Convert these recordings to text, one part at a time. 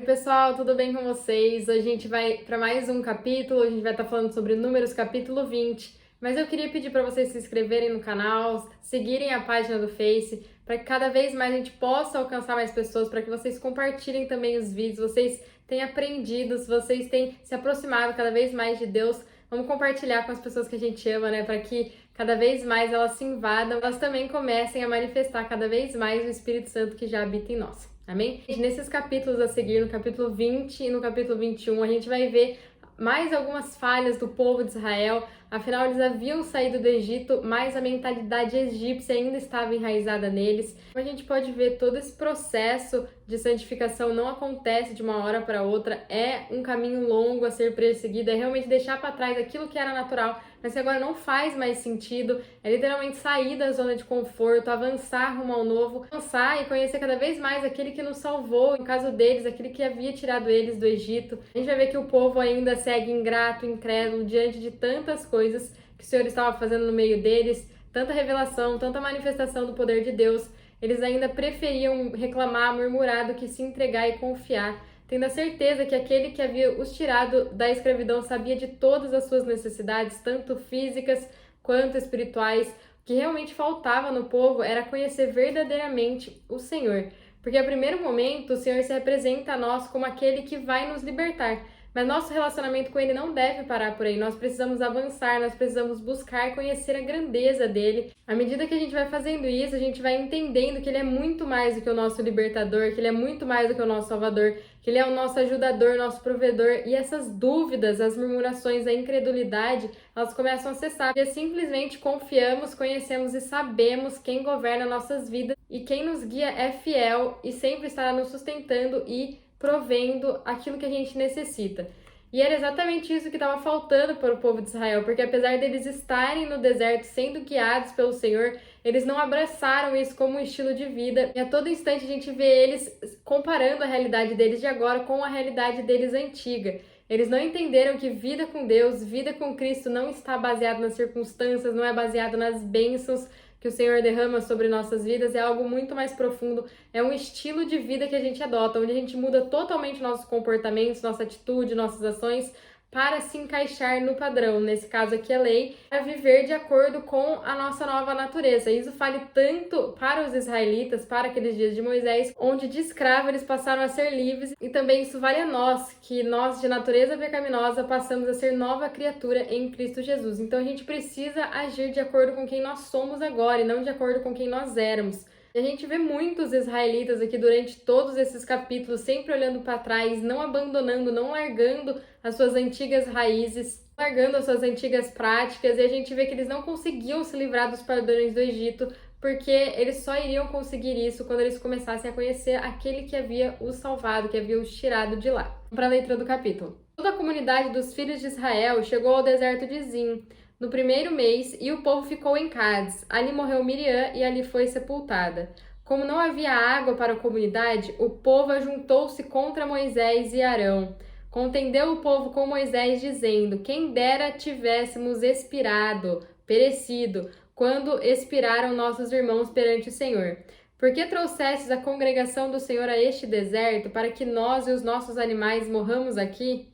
pessoal, tudo bem com vocês? Hoje a gente vai para mais um capítulo, a gente vai estar falando sobre Números capítulo 20, mas eu queria pedir para vocês se inscreverem no canal, seguirem a página do Face, para que cada vez mais a gente possa alcançar mais pessoas, para que vocês compartilhem também os vídeos, vocês têm aprendido, se vocês têm se aproximado cada vez mais de Deus, vamos compartilhar com as pessoas que a gente ama, né? Para que cada vez mais elas se invadam, elas também comecem a manifestar cada vez mais o Espírito Santo que já habita em nós. Amém? Nesses capítulos a seguir, no capítulo 20 e no capítulo 21, a gente vai ver mais algumas falhas do povo de Israel. Afinal, eles haviam saído do Egito, mas a mentalidade egípcia ainda estava enraizada neles. A gente pode ver todo esse processo de santificação não acontece de uma hora para outra, é um caminho longo a ser perseguido, é realmente deixar para trás aquilo que era natural, mas que agora não faz mais sentido, é literalmente sair da zona de conforto, avançar rumo ao novo, avançar e conhecer cada vez mais aquele que nos salvou, no caso deles, aquele que havia tirado eles do Egito. A gente vai ver que o povo ainda segue ingrato, incrédulo, diante de tantas coisas que o Senhor estava fazendo no meio deles, tanta revelação, tanta manifestação do poder de Deus. Eles ainda preferiam reclamar, murmurar do que se entregar e confiar, tendo a certeza que aquele que havia os tirado da escravidão sabia de todas as suas necessidades, tanto físicas quanto espirituais. O que realmente faltava no povo era conhecer verdadeiramente o Senhor, porque a primeiro momento o Senhor se apresenta a nós como aquele que vai nos libertar. Mas nosso relacionamento com Ele não deve parar por aí, nós precisamos avançar, nós precisamos buscar conhecer a grandeza dele. À medida que a gente vai fazendo isso, a gente vai entendendo que Ele é muito mais do que o nosso libertador, que Ele é muito mais do que o nosso salvador, que Ele é o nosso ajudador, nosso provedor, e essas dúvidas, as murmurações, a incredulidade, elas começam a cessar, porque simplesmente confiamos, conhecemos e sabemos quem governa nossas vidas, e quem nos guia é fiel e sempre estará nos sustentando e provendo aquilo que a gente necessita. E era exatamente isso que estava faltando para o povo de Israel, porque apesar deles estarem no deserto sendo guiados pelo Senhor, eles não abraçaram isso como um estilo de vida. E a todo instante a gente vê eles comparando a realidade deles de agora com a realidade deles antiga. Eles não entenderam que vida com Deus, vida com Cristo não está baseada nas circunstâncias, não é baseado nas bênçãos que o Senhor derrama sobre nossas vidas, é algo muito mais profundo, é um estilo de vida que a gente adota, onde a gente muda totalmente nossos comportamentos, nossa atitude, nossas ações, para se encaixar no padrão, nesse caso aqui a lei, para viver de acordo com a nossa nova natureza. Isso vale tanto para os israelitas, para aqueles dias de Moisés, onde de escravo eles passaram a ser livres, e também isso vale a nós, que nós de natureza pecaminosa passamos a ser nova criatura em Cristo Jesus. Então a gente precisa agir de acordo com quem nós somos agora e não de acordo com quem nós éramos. E a gente vê muitos israelitas aqui durante todos esses capítulos, sempre olhando para trás, não abandonando, não largando as suas antigas raízes, largando as suas antigas práticas, e a gente vê que eles não conseguiam se livrar dos padrões do Egito, porque eles só iriam conseguir isso quando eles começassem a conhecer aquele que havia os salvado, que havia os tirado de lá. Para a leitura do capítulo. Toda a comunidade dos filhos de Israel chegou ao deserto de Zin no primeiro mês, e o povo ficou em Cádiz. Ali morreu Miriam e ali foi sepultada. Como não havia água para a comunidade, o povo ajuntou-se contra Moisés e Arão. Contendeu o povo com Moisés, dizendo: quem dera tivéssemos expirado, perecido, quando expiraram nossos irmãos perante o Senhor. Por que trouxestes a congregação do Senhor a este deserto, para que nós e os nossos animais morramos aqui?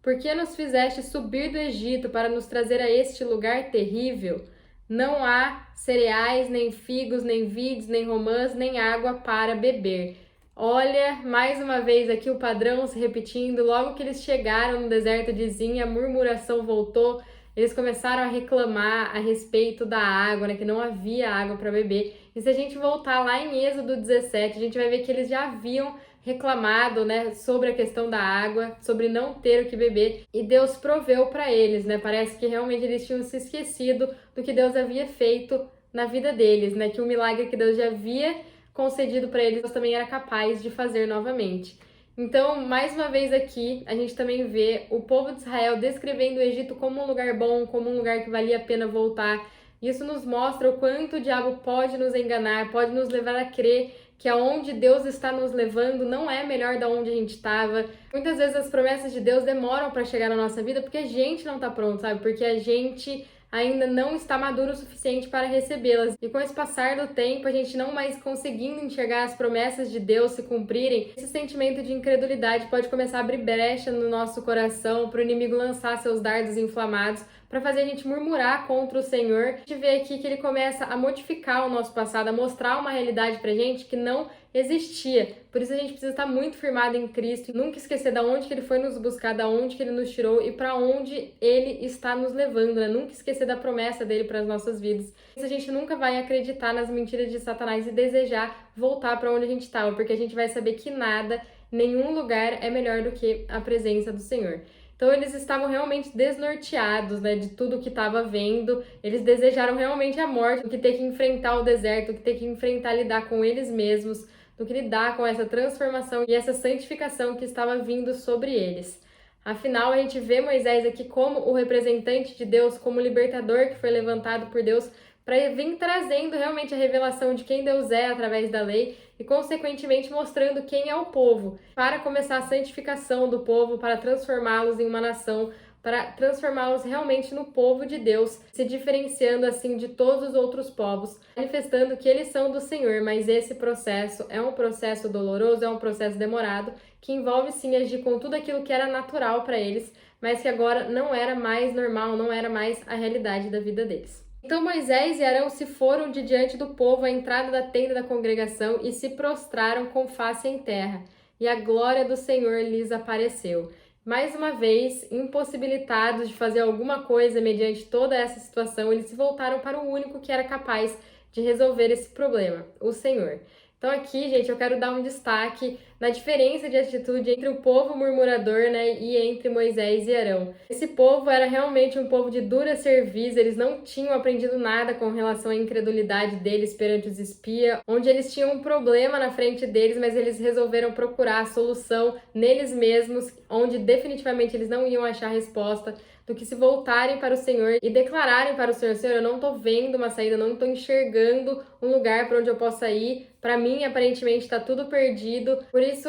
Por que nos fizeste subir do Egito para nos trazer a este lugar terrível? Não há cereais, nem figos, nem vides, nem romãs, nem água para beber. Olha, mais uma vez aqui o padrão se repetindo. Logo que eles chegaram no deserto de Zin, a murmuração voltou. Eles começaram a reclamar a respeito da água, né, que não havia água para beber. E se a gente voltar lá em Êxodo 17, a gente vai ver que eles já haviam reclamado, né, sobre a questão da água, sobre não ter o que beber, e Deus proveu para eles, né? Parece que realmente eles tinham se esquecido do que Deus havia feito na vida deles, né? Que o milagre que Deus já havia concedido para eles, Deus também era capaz de fazer novamente. Então, mais uma vez aqui, a gente também vê o povo de Israel descrevendo o Egito como um lugar bom, como um lugar que valia a pena voltar. Isso nos mostra o quanto o diabo pode nos enganar, pode nos levar a crer que aonde Deus está nos levando não é melhor da onde a gente estava. Muitas vezes as promessas de Deus demoram para chegar na nossa vida porque a gente não está pronto, sabe? Porque a gente ainda não está maduro o suficiente para recebê-las. E com esse passar do tempo, a gente não mais conseguindo enxergar as promessas de Deus se cumprirem, esse sentimento de incredulidade pode começar a abrir brecha no nosso coração para o inimigo lançar seus dardos inflamados, para fazer a gente murmurar contra o Senhor. A gente vê aqui que ele começa a modificar o nosso passado, a mostrar uma realidade pra gente que não existia. Por isso a gente precisa estar muito firmado em Cristo, nunca esquecer da onde que ele foi nos buscar, da onde que ele nos tirou e para onde ele está nos levando, né? Nunca esquecer da promessa dele para as nossas vidas. A gente nunca vai acreditar nas mentiras de Satanás e desejar voltar para onde a gente estava, porque a gente vai saber que nada, nenhum lugar é melhor do que a presença do Senhor. Então eles estavam realmente desnorteados, né, de tudo que estava vendo. Eles desejaram realmente a morte, do que ter que enfrentar o deserto, do que ter que enfrentar lidar com eles mesmos, do que lidar com essa transformação e essa santificação que estava vindo sobre eles. Afinal, a gente vê Moisés aqui como o representante de Deus, como o libertador que foi levantado por Deus para vir trazendo realmente a revelação de quem Deus é através da lei e, consequentemente, mostrando quem é o povo, para começar a santificação do povo, para transformá-los em uma nação, para transformá-los realmente no povo de Deus, se diferenciando assim de todos os outros povos, manifestando que eles são do Senhor. Mas esse processo é um processo doloroso, é um processo demorado, que envolve sim agir com tudo aquilo que era natural para eles, mas que agora não era mais normal, não era mais a realidade da vida deles. Então Moisés e Arão se foram de diante do povo à entrada da tenda da congregação e se prostraram com face em terra, e a glória do Senhor lhes apareceu. Mais uma vez, impossibilitados de fazer alguma coisa mediante toda essa situação, eles se voltaram para o único que era capaz de resolver esse problema, o Senhor. Então aqui, gente, eu quero dar um destaque na diferença de atitude entre o povo murmurador, né, e entre Moisés e Arão. Esse povo era realmente um povo de dura cerviz, eles não tinham aprendido nada com relação à incredulidade deles perante os espias, onde eles tinham um problema na frente deles, mas eles resolveram procurar a solução neles mesmos, onde definitivamente eles não iam achar resposta, do que se voltarem para o Senhor e declararem para o Senhor: Senhor, eu não estou vendo uma saída, eu não estou enxergando um lugar para onde eu possa ir. Para mim, aparentemente, está tudo perdido. Por isso,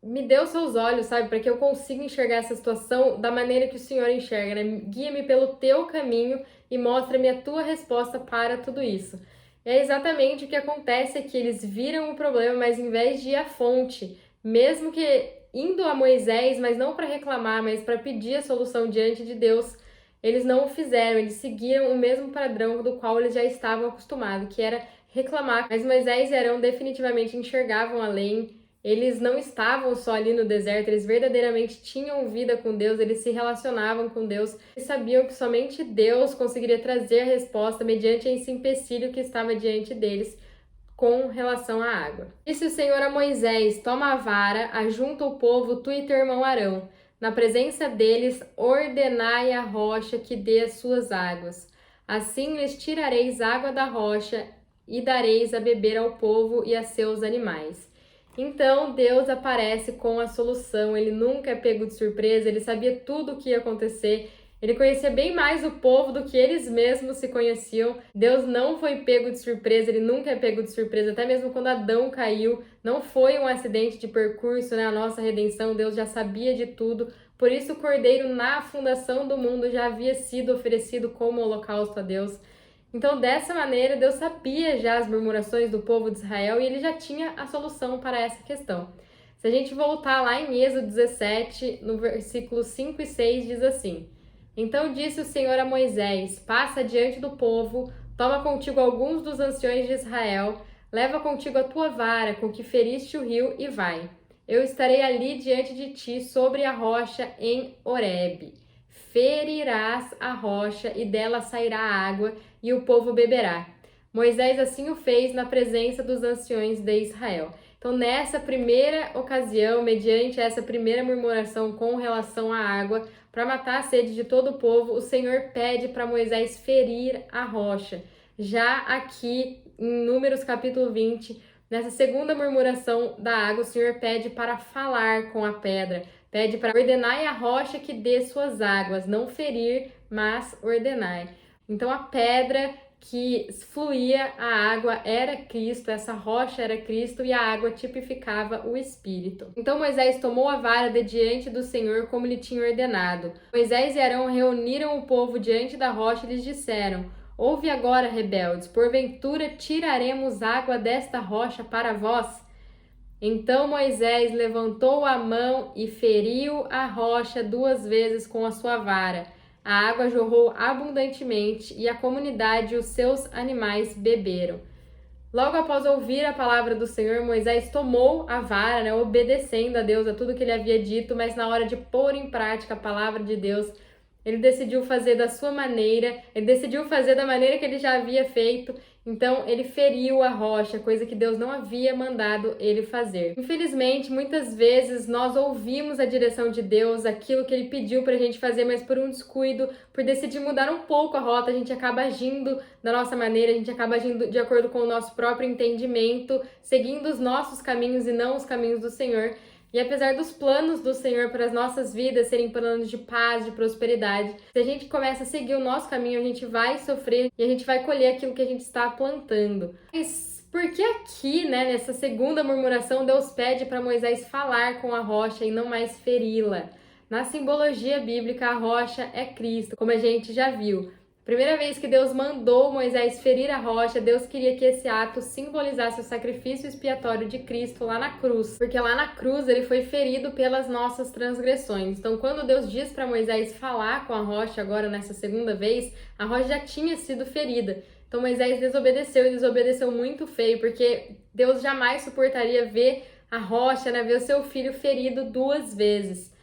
me dê os seus olhos, sabe? Para que eu consiga enxergar essa situação da maneira que o Senhor enxerga, né? Guia-me pelo teu caminho e mostra-me a tua resposta para tudo isso. E é exatamente o que acontece aqui. Eles viram o problema, mas em vez de ir à fonte, mesmo que indo a Moisés, mas não para reclamar, mas para pedir a solução diante de Deus, eles não o fizeram, eles seguiram o mesmo padrão do qual eles já estavam acostumados, que era reclamar. Mas Moisés e Arão definitivamente enxergavam além, eles não estavam só ali no deserto, eles verdadeiramente tinham vida com Deus, eles se relacionavam com Deus e sabiam que somente Deus conseguiria trazer a resposta mediante esse empecilho que estava diante deles, com relação à água. Disse o Senhor a Moisés: toma a vara, ajunta o povo, tu e teu irmão Arão. Na presença deles, ordenai a rocha que dê as suas águas. Assim lhes tirareis água da rocha e dareis a beber ao povo e a seus animais. Então Deus aparece com a solução. Ele nunca é pego de surpresa, ele sabia tudo o que ia acontecer. Ele conhecia bem mais o povo do que eles mesmos se conheciam. Deus não foi pego de surpresa, ele nunca é pego de surpresa. Até mesmo quando Adão caiu, não foi um acidente de percurso, né? A nossa redenção, Deus já sabia de tudo. Por isso o cordeiro na fundação do mundo já havia sido oferecido como holocausto a Deus. Então, dessa maneira, Deus sabia já as murmurações do povo de Israel e ele já tinha a solução para essa questão. Se a gente voltar lá em Êxodo 17, no versículos 5 e 6, diz assim: então disse o Senhor a Moisés: passa diante do povo, toma contigo alguns dos anciões de Israel, leva contigo a tua vara com que feriste o rio e vai. Eu estarei ali diante de ti sobre a rocha em Horebe. Ferirás a rocha e dela sairá água e o povo beberá. Moisés assim o fez na presença dos anciões de Israel. Então, nessa primeira ocasião, mediante essa primeira murmuração com relação à água, para matar a sede de todo o povo, o Senhor pede para Moisés ferir a rocha. Já aqui, em Números capítulo 20, nessa segunda murmuração da água, o Senhor pede para falar com a pedra. Pede para ordenar a rocha que dê suas águas, não ferir, mas ordenar. Então, a pedra que fluía a água era Cristo, essa rocha era Cristo e a água tipificava o Espírito. Então Moisés tomou a vara de diante do Senhor como lhe tinha ordenado. Moisés e Arão reuniram o povo diante da rocha e lhes disseram: Ouve agora, rebeldes, porventura tiraremos água desta rocha para vós? Então Moisés levantou a mão e feriu a rocha 2 vezes com a sua vara. A água jorrou abundantemente e a comunidade e os seus animais beberam. Logo após ouvir a palavra do Senhor, Moisés tomou a vara, obedecendo a Deus, a tudo que ele havia dito, mas na hora de pôr em prática a palavra de Deus, ele decidiu fazer da sua maneira, ele decidiu fazer da maneira que ele já havia feito. Então, ele feriu a rocha, coisa que Deus não havia mandado ele fazer. Infelizmente, muitas vezes nós ouvimos a direção de Deus, aquilo que ele pediu pra gente fazer, mas por um descuido, por decidir mudar um pouco a rota, a gente acaba agindo da nossa maneira, a gente acaba agindo de acordo com o nosso próprio entendimento, seguindo os nossos caminhos e não os caminhos do Senhor. E apesar dos planos do Senhor para as nossas vidas serem planos de paz, de prosperidade, se a gente começa a seguir o nosso caminho, a gente vai sofrer e a gente vai colher aquilo que a gente está plantando. Mas por que aqui, nessa segunda murmuração, Deus pede para Moisés falar com a rocha e não mais feri-la? Na simbologia bíblica, a rocha é Cristo, como a gente já viu. Primeira vez que Deus mandou Moisés ferir a rocha, Deus queria que esse ato simbolizasse o sacrifício expiatório de Cristo lá na cruz, porque lá na cruz ele foi ferido pelas nossas transgressões. Então, quando Deus diz para Moisés falar com a rocha agora nessa segunda vez, a rocha já tinha sido ferida. Então Moisés desobedeceu e desobedeceu muito feio, porque Deus jamais suportaria ver a rocha, ver o seu filho ferido 2 vezes.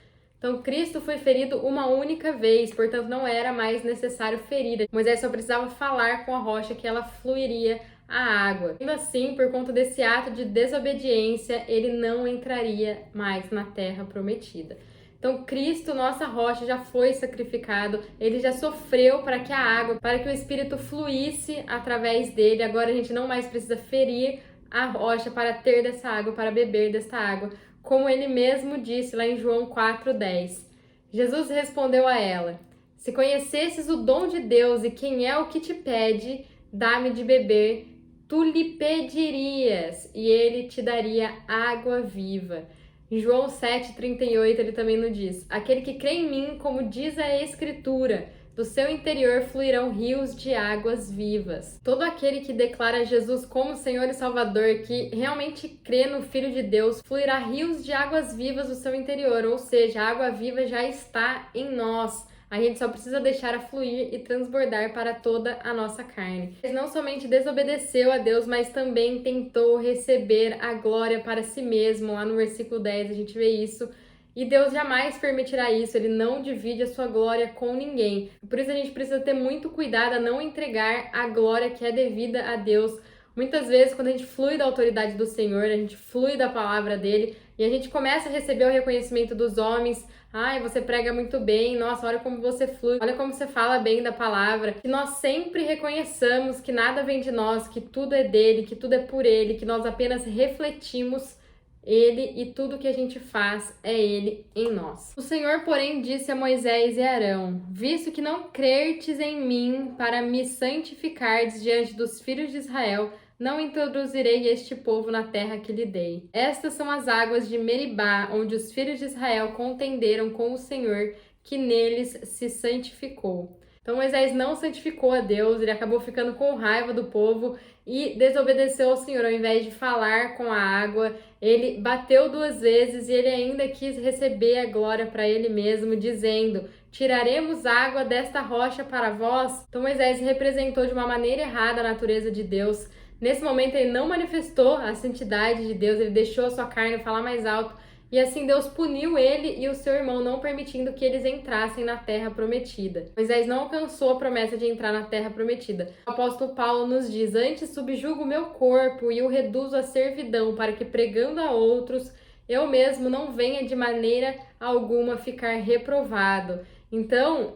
Então, Cristo foi ferido uma única vez, portanto, não era mais necessário ferir. Moisés só precisava falar com a rocha que ela fluiria a água. Ainda assim, por conta desse ato de desobediência, ele não entraria mais na terra prometida. Então, Cristo, nossa rocha, já foi sacrificado, ele já sofreu para que a água, para que o Espírito fluísse através dele. Agora a gente não mais precisa ferir a rocha para ter dessa água, para beber dessa água, como ele mesmo disse lá em João 4,10. Jesus respondeu a ela: Se conhecesses o dom de Deus e quem é o que te pede, dá-me de beber, tu lhe pedirias e ele te daria água viva. Em João 7,38 ele também nos diz: Aquele que crê em mim, como diz a Escritura, do seu interior fluirão rios de águas vivas. Todo aquele que declara Jesus como Senhor e Salvador, que realmente crê no Filho de Deus, fluirá rios de águas vivas do seu interior, ou seja, a água viva já está em nós. A gente só precisa deixar a fluir e transbordar para toda a nossa carne. Ele não somente desobedeceu a Deus, mas também tentou receber a glória para si mesmo. Lá no versículo 10 a gente vê isso. E Deus jamais permitirá isso, ele não divide a sua glória com ninguém. Por isso a gente precisa ter muito cuidado a não entregar a glória que é devida a Deus. Muitas vezes, quando a gente flui da autoridade do Senhor, a gente flui da palavra dele, e a gente começa a receber o reconhecimento dos homens. Ai, você prega muito bem, nossa, olha como você flui, olha como você fala bem da palavra. Que nós sempre reconheçamos que nada vem de nós, que tudo é dele, que tudo é por ele, que nós apenas refletimos ele e tudo que a gente faz é ele em nós. O Senhor, porém, disse a Moisés e Arão: Visto que não crertes em mim para me santificardes diante dos filhos de Israel, não introduzirei este povo na terra que lhe dei. Estas são as águas de Meribá, onde os filhos de Israel contenderam com o Senhor, que neles se santificou. Então Moisés não santificou a Deus, ele acabou ficando com raiva do povo e desobedeceu ao Senhor. Ao invés de falar com a água, ele bateu 2 vezes e ele ainda quis receber a glória para ele mesmo, dizendo: Tiraremos água desta rocha para vós. Então Moisés representou de uma maneira errada a natureza de Deus. Nesse momento ele não manifestou a santidade de Deus, ele deixou a sua carne falar mais alto. E assim Deus puniu ele e o seu irmão, não permitindo que eles entrassem na terra prometida. Moisés não alcançou a promessa de entrar na terra prometida. O apóstolo Paulo nos diz: Antes subjugo o meu corpo e o reduzo à servidão, para que pregando a outros, eu mesmo não venha de maneira alguma ficar reprovado. Então,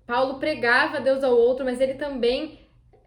Paulo pregava a Deus ao outro, mas ele também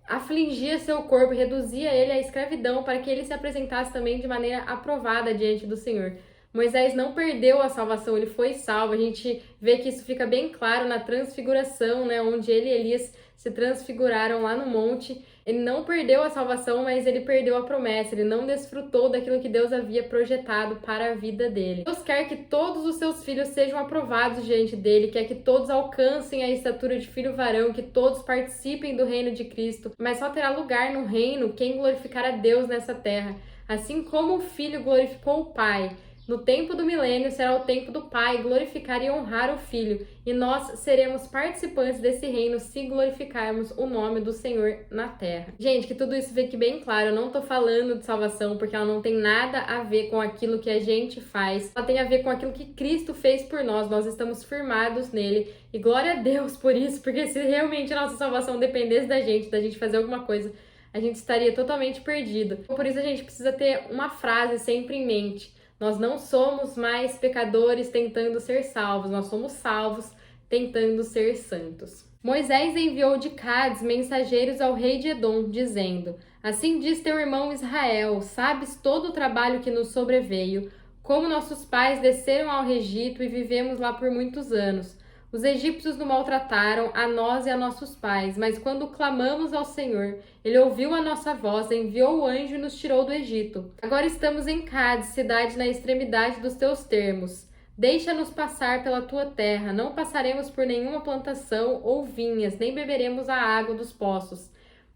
afligia seu corpo, reduzia ele à escravidão, para que ele se apresentasse também de maneira aprovada diante do Senhor. Moisés não perdeu a salvação, ele foi salvo. A gente vê que isso fica bem claro na transfiguração, né, onde ele e Elias se transfiguraram lá no monte. Ele não perdeu a salvação, mas ele perdeu a promessa, ele não desfrutou daquilo que Deus havia projetado para a vida dele. Deus quer que todos os seus filhos sejam aprovados diante dele, quer que todos alcancem a estatura de filho varão, que todos participem do reino de Cristo, mas só terá lugar no reino quem glorificar a Deus nessa terra. Assim como o Filho glorificou o Pai, no tempo do milênio será o tempo do Pai glorificar e honrar o Filho, e nós seremos participantes desse reino se glorificarmos o nome do Senhor na terra. Gente, que tudo isso fique bem claro, eu não tô falando de salvação porque ela não tem nada a ver com aquilo que a gente faz, ela tem a ver com aquilo que Cristo fez por nós estamos firmados nele, e glória a Deus por isso, porque se realmente a nossa salvação dependesse da gente fazer alguma coisa, a gente estaria totalmente perdido. Por isso a gente precisa ter uma frase sempre em mente: nós não somos mais pecadores tentando ser salvos, nós somos salvos tentando ser santos. Moisés enviou de Cádiz mensageiros ao rei de Edom, dizendo: assim diz teu irmão Israel, sabes todo o trabalho que nos sobreveio, como nossos pais desceram ao Egito e vivemos lá por muitos anos. Os egípcios nos maltrataram, a nós e a nossos pais, mas quando clamamos ao Senhor, Ele ouviu a nossa voz, enviou o anjo e nos tirou do Egito. Agora estamos em Cádiz, cidade na extremidade dos teus termos. Deixa-nos passar pela tua terra, não passaremos por nenhuma plantação ou vinhas, nem beberemos a água dos poços.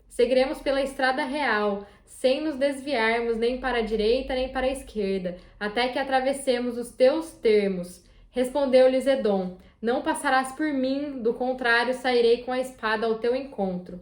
Seguiremos pela estrada real, sem nos desviarmos nem para a direita nem para a esquerda, até que atravessemos os teus termos. Respondeu-lhes Edom: não passarás por mim, do contrário sairei com a espada ao teu encontro.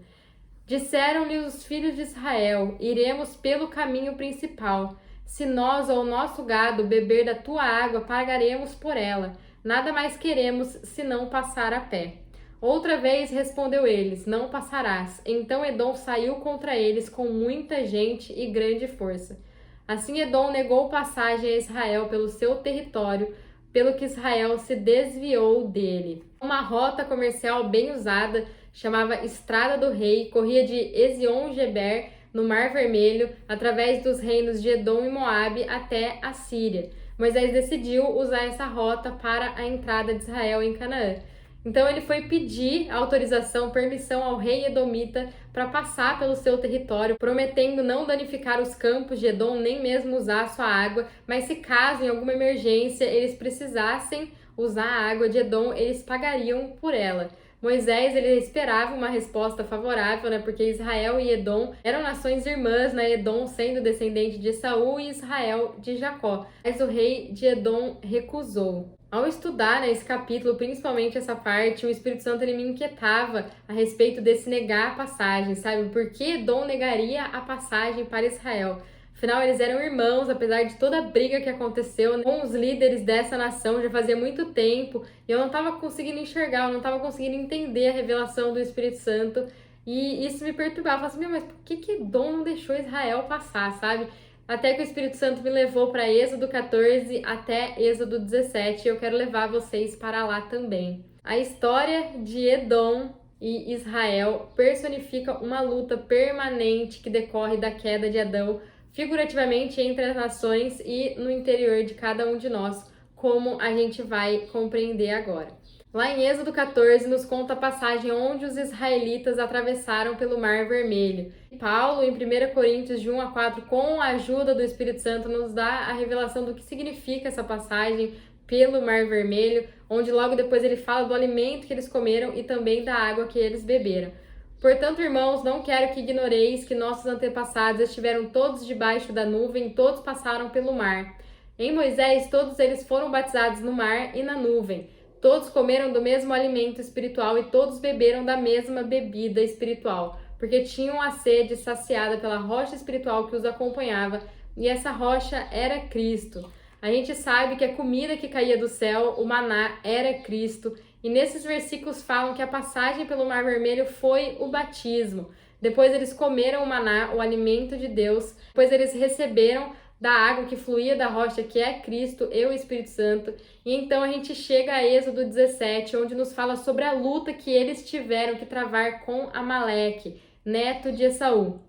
Disseram-lhe os filhos de Israel: iremos pelo caminho principal. Se nós ou o nosso gado beber da tua água, pagaremos por ela. Nada mais queremos senão passar a pé. Outra vez respondeu eles: não passarás. Então Edom saiu contra eles com muita gente e grande força. Assim Edom negou passagem a Israel pelo seu território, pelo que Israel se desviou dele. Uma rota comercial bem usada, chamava Estrada do Rei, corria de Ezion-Geber, no Mar Vermelho, através dos reinos de Edom e Moabe até a Síria. Moisés decidiu usar essa rota para a entrada de Israel em Canaã. Então ele foi pedir autorização, permissão ao rei edomita para passar pelo seu território, prometendo não danificar os campos de Edom, nem mesmo usar sua água, mas se caso em alguma emergência eles precisassem usar a água de Edom, eles pagariam por ela. Moisés ele esperava uma resposta favorável, né? Porque Israel e Edom eram nações irmãs, né? Edom sendo descendente de Esaú e Israel de Jacó. Mas o rei de Edom recusou. Ao estudar, né, esse capítulo, principalmente essa parte, o Espírito Santo ele me inquietava a respeito desse negar a passagem, sabe? Por que Edom negaria a passagem para Israel? Afinal, eles eram irmãos, apesar de toda a briga que aconteceu com os líderes dessa nação, já fazia muito tempo, e eu não estava conseguindo enxergar, eu não estava conseguindo entender a revelação do Espírito Santo, e isso me perturbava. Eu falava assim, mas por que Edom não deixou Israel passar, sabe? Até que o Espírito Santo me levou para Êxodo 14 até Êxodo 17, e eu quero levar vocês para lá também. A história de Edom e Israel personifica uma luta permanente que decorre da queda de Adão, figurativamente entre as nações e no interior de cada um de nós, como a gente vai compreender agora. Lá em Êxodo 14 nos conta a passagem onde os israelitas atravessaram pelo Mar Vermelho. Paulo, em 1 Coríntios de 1 a 4, com a ajuda do Espírito Santo, nos dá a revelação do que significa essa passagem pelo Mar Vermelho, onde logo depois ele fala do alimento que eles comeram e também da água que eles beberam. Portanto, irmãos, não quero que ignoreis que nossos antepassados estiveram todos debaixo da nuvem, todos passaram pelo mar. Em Moisés, todos eles foram batizados no mar e na nuvem. Todos comeram do mesmo alimento espiritual e todos beberam da mesma bebida espiritual, porque tinham a sede saciada pela rocha espiritual que os acompanhava, e essa rocha era Cristo. A gente sabe que a comida que caía do céu, o maná, era Cristo, e nesses versículos falam que a passagem pelo Mar Vermelho foi o batismo. Depois eles comeram o maná, o alimento de Deus, depois eles receberam da água que fluía da rocha, que é Cristo e o Espírito Santo. E então a gente chega a Êxodo 17, onde nos fala sobre a luta que eles tiveram que travar com Amaleque, neto de Esaú.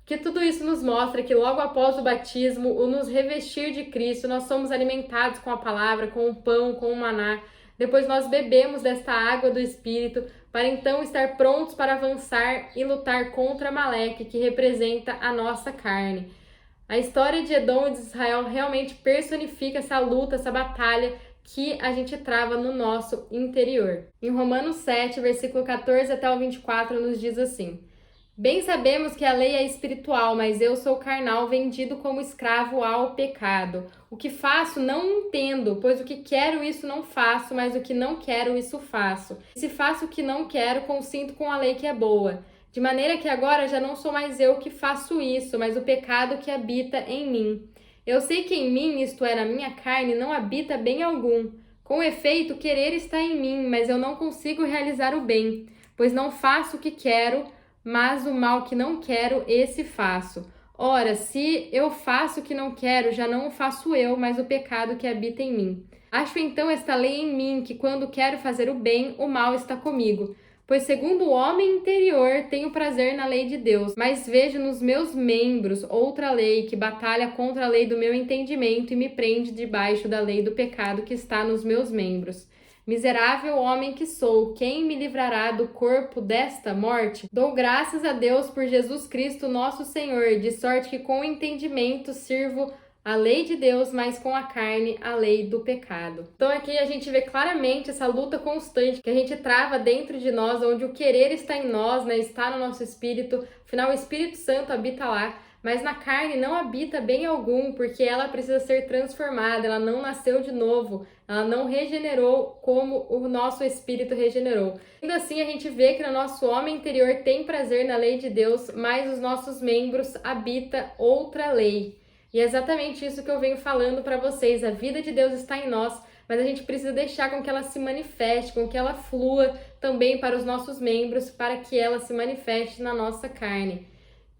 Que tudo isso nos mostra que logo após o batismo, o nos revestir de Cristo, nós somos alimentados com a palavra, com o pão, com o maná. Depois nós bebemos desta água do Espírito para então estar prontos para avançar e lutar contra Amaleque, que representa a nossa carne. A história de Edom e de Israel realmente personifica essa luta, essa batalha que a gente trava no nosso interior. Em Romanos 7, versículo 14 até o 24, nos diz assim: Bem sabemos que a lei é espiritual, mas eu sou carnal, vendido como escravo ao pecado. O que faço não entendo, pois o que quero isso não faço, mas o que não quero isso faço. E se faço o que não quero, consinto com a lei que é boa. De maneira que agora já não sou mais eu que faço isso, mas o pecado que habita em mim. Eu sei que em mim, isto é, na minha carne, não habita bem algum. Com efeito, querer está em mim, mas eu não consigo realizar o bem, pois não faço o que quero, mas o mal que não quero, esse faço. Ora, se eu faço o que não quero, já não o faço eu, mas o pecado que habita em mim. Acho então esta lei em mim, que quando quero fazer o bem, o mal está comigo. Pois segundo o homem interior, tenho prazer na lei de Deus, mas vejo nos meus membros outra lei que batalha contra a lei do meu entendimento e me prende debaixo da lei do pecado que está nos meus membros. Miserável homem que sou, quem me livrará do corpo desta morte? Dou graças a Deus por Jesus Cristo, nosso Senhor, de sorte que com o entendimento sirvo a lei de Deus, mas com a carne, a lei do pecado. Então aqui a gente vê claramente essa luta constante que a gente trava dentro de nós, onde o querer está em nós, né? Está no nosso espírito, afinal o Espírito Santo habita lá, mas na carne não habita bem algum, porque ela precisa ser transformada, ela não nasceu de novo, ela não regenerou como o nosso espírito regenerou. Ainda assim, a gente vê que no nosso homem interior tem prazer na lei de Deus, mas os nossos membros habita outra lei. E é exatamente isso que eu venho falando para vocês. A vida de Deus está em nós, mas a gente precisa deixar com que ela se manifeste, com que ela flua também para os nossos membros, para que ela se manifeste na nossa carne.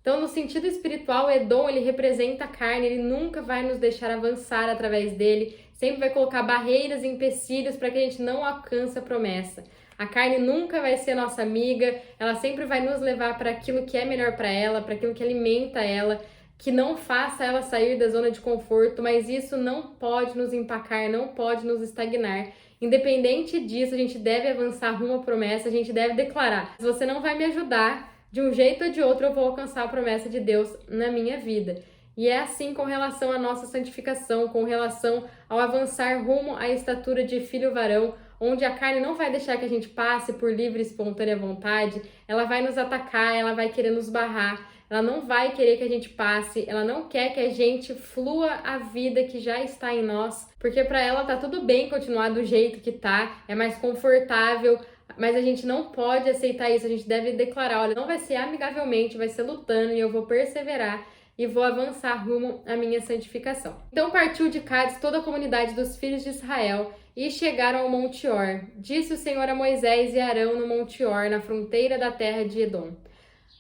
Então, no sentido espiritual, Edom, ele representa a carne, ele nunca vai nos deixar avançar através dele, sempre vai colocar barreiras e empecilhos para que a gente não alcance a promessa. A carne nunca vai ser nossa amiga, ela sempre vai nos levar para aquilo que é melhor para ela, para aquilo que alimenta ela, que não faça ela sair da zona de conforto, mas isso não pode nos empacar, não pode nos estagnar. Independente disso, a gente deve avançar rumo à promessa, a gente deve declarar: se você não vai me ajudar, de um jeito ou de outro eu vou alcançar a promessa de Deus na minha vida. E é assim com relação à nossa santificação, com relação ao avançar rumo à estatura de filho varão, onde a carne não vai deixar que a gente passe por livre e espontânea vontade, ela vai nos atacar, ela vai querer nos barrar, ela não vai querer que a gente passe, ela não quer que a gente flua a vida que já está em nós, porque para ela tá tudo bem continuar do jeito que tá, é mais confortável, mas a gente não pode aceitar isso, a gente deve declarar: olha, não vai ser amigavelmente, vai ser lutando e eu vou perseverar e vou avançar rumo à minha santificação. Então partiu de Cádiz toda a comunidade dos filhos de Israel e chegaram ao Monte Or. Disse o Senhor a Moisés e Arão no Monte Or, na fronteira da terra de Edom: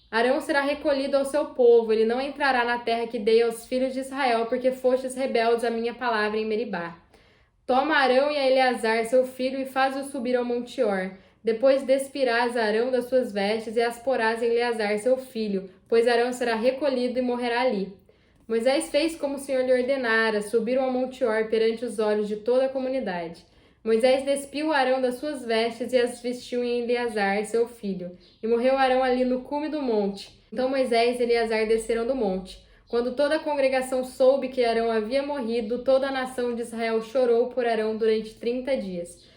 Arão será recolhido ao seu povo, ele não entrará na terra que dei aos filhos de Israel, porque fostes rebeldes à minha palavra em Meribá. Toma Arão e a Eleazar, seu filho, e faz-os subir ao Monte Or. Depois despirás Arão das suas vestes e as porás em Eleazar, seu filho, pois Arão será recolhido e morrerá ali. Moisés fez como o Senhor lhe ordenara, subiram ao Monte Or perante os olhos de toda a comunidade. Moisés despiu Arão das suas vestes e as vestiu em Eleazar, seu filho. E morreu Arão ali no cume do monte. Então Moisés e Eleazar desceram do monte. Quando toda a congregação soube que Arão havia morrido, toda a nação de Israel chorou por Arão durante 30 dias.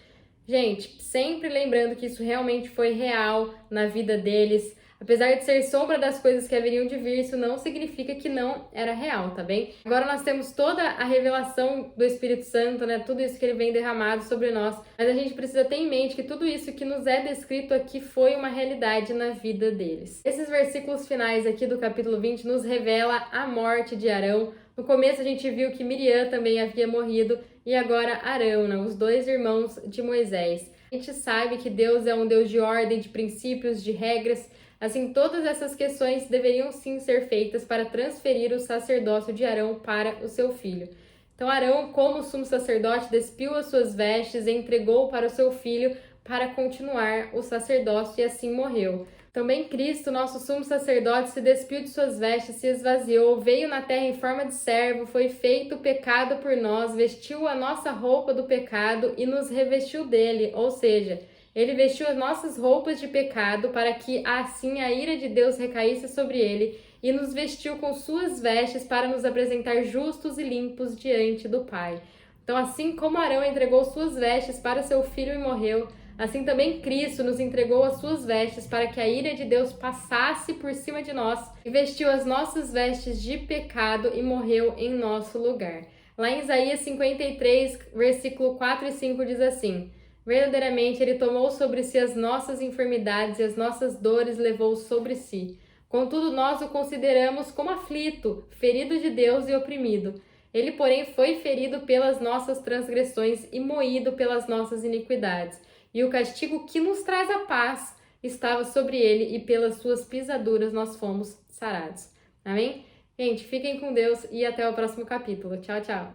Gente, sempre lembrando que isso realmente foi real na vida deles. Apesar de ser sombra das coisas que haveriam de vir, isso não significa que não era real, tá bem? Agora nós temos toda a revelação do Espírito Santo, né? Tudo isso que ele vem derramado sobre nós. Mas a gente precisa ter em mente que tudo isso que nos é descrito aqui foi uma realidade na vida deles. Esses versículos finais aqui do capítulo 20 nos revela a morte de Arão. No começo a gente viu que Miriam também havia morrido e agora Arão, né? Os dois irmãos de Moisés. A gente sabe que Deus é um Deus de ordem, de princípios, de regras. Assim, todas essas questões deveriam sim ser feitas para transferir o sacerdócio de Arão para o seu filho. Então Arão, como sumo sacerdote, despiu as suas vestes e entregou para o seu filho, para continuar o sacerdócio e assim morreu. Também Cristo, nosso sumo sacerdote, se despiu de suas vestes, se esvaziou, veio na terra em forma de servo, foi feito pecado por nós, vestiu a nossa roupa do pecado e nos revestiu dele, ou seja, ele vestiu as nossas roupas de pecado para que assim a ira de Deus recaísse sobre ele e nos vestiu com suas vestes para nos apresentar justos e limpos diante do Pai. Então, assim como Arão entregou suas vestes para seu filho e morreu, assim também Cristo nos entregou as suas vestes para que a ira de Deus passasse por cima de nós e vestiu as nossas vestes de pecado e morreu em nosso lugar. Lá em Isaías 53, versículo 4 e 5 diz assim: verdadeiramente ele tomou sobre si as nossas enfermidades e as nossas dores levou sobre si. Contudo, nós o consideramos como aflito, ferido de Deus e oprimido. Ele, porém, foi ferido pelas nossas transgressões e moído pelas nossas iniquidades. E o castigo que nos traz a paz estava sobre ele, e pelas suas pisaduras nós fomos sarados. Amém? Gente, fiquem com Deus e até o próximo capítulo. Tchau, tchau!